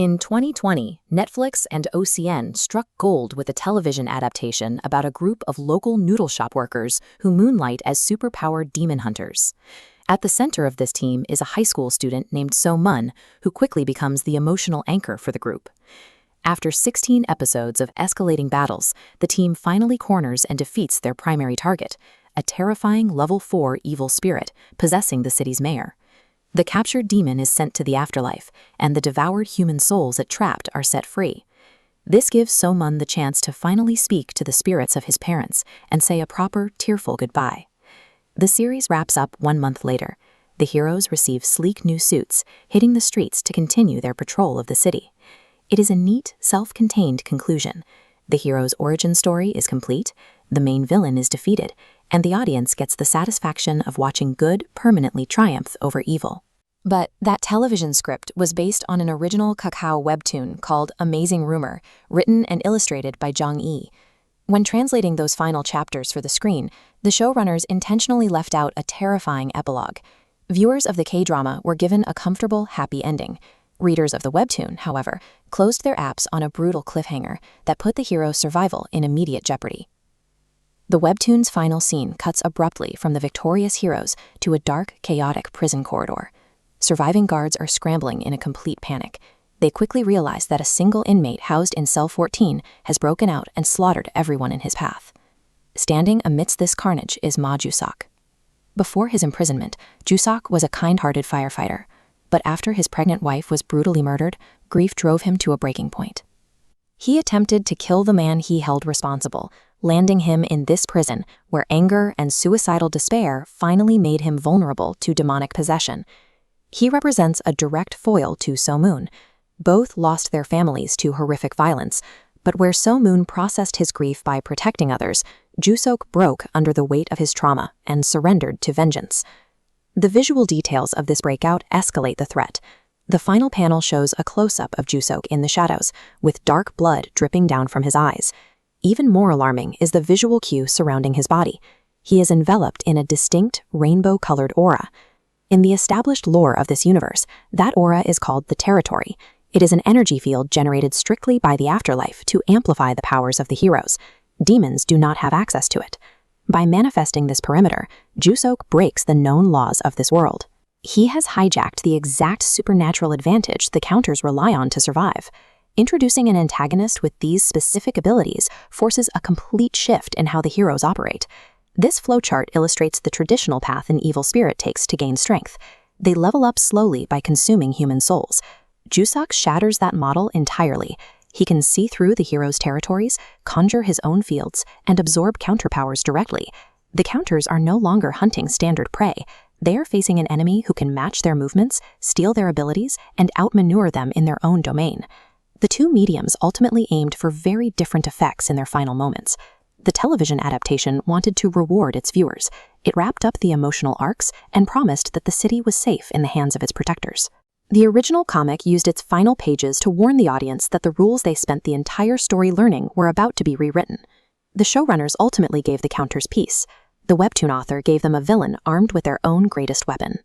In 2020, Netflix and OCN struck gold with a television adaptation about a group of local noodle shop workers who moonlight as superpowered demon hunters. At the center of this team is a high school student named So-mun, who quickly becomes the emotional anchor for the group. After 16 episodes of escalating battles, the team finally corners and defeats their primary target, a terrifying level 4 evil spirit possessing the city's mayor. The captured demon is sent to the afterlife, and the devoured human souls it trapped are set free. This gives So-mun the chance to finally speak to the spirits of his parents and say a proper, tearful goodbye. The series wraps up 1 month later. The heroes receive sleek new suits, hitting the streets to continue their patrol of the city. It is a neat, self-contained conclusion. The hero's origin story is complete, the main villain is defeated, and the audience gets the satisfaction of watching good permanently triumph over evil. But that television script was based on an original Kakao webtoon called Amazing Rumor, written and illustrated by Jong-e. When translating those final chapters for the screen, the showrunners intentionally left out a terrifying epilogue. Viewers of the K-drama were given a comfortable, happy ending. Readers of the webtoon, however, closed their apps on a brutal cliffhanger that put the hero's survival in immediate jeopardy. The webtoon's final scene cuts abruptly from the victorious heroes to a dark, chaotic prison corridor. Surviving guards are scrambling in a complete panic. They quickly realize that a single inmate housed in cell 14 has broken out and slaughtered everyone in his path. Standing amidst this carnage is Ma Jusok. Before his imprisonment, Jusok was a kind-hearted firefighter, but after his pregnant wife was brutally murdered, grief drove him to a breaking point. He attempted to kill the man he held responsible, landing him in this prison where anger and suicidal despair finally made him vulnerable to demonic possession. He represents a direct foil to So-mun. Both lost their families to horrific violence, but where So-mun processed his grief by protecting others, Jusok broke under the weight of his trauma and surrendered to vengeance. The visual details of this breakout escalate the threat. The final panel shows a close-up of Jusok in the shadows, with dark blood dripping down from his eyes. Even more alarming is the visual cue surrounding his body. He is enveloped in a distinct, rainbow-colored aura. In the established lore of this universe, that aura is called the Territory. It is an energy field generated strictly by the afterlife to amplify the powers of the heroes. Demons do not have access to it. By manifesting this perimeter, Jusok breaks the known laws of this world. He has hijacked the exact supernatural advantage the counters rely on to survive. Introducing an antagonist with these specific abilities forces a complete shift in how the heroes operate. This flowchart illustrates the traditional path an evil spirit takes to gain strength. They level up slowly by consuming human souls. Jusok shatters that model entirely. He can see through the hero's territories, conjure his own fields, and absorb counterpowers directly. The counters are no longer hunting standard prey. They are facing an enemy who can match their movements, steal their abilities, and outmaneuver them in their own domain. The two mediums ultimately aimed for very different effects in their final moments. The television adaptation wanted to reward its viewers. It wrapped up the emotional arcs and promised that the city was safe in the hands of its protectors. The original comic used its final pages to warn the audience that the rules they spent the entire story learning were about to be rewritten. The showrunners ultimately gave the counters peace. The webtoon author gave them a villain armed with their own greatest weapon.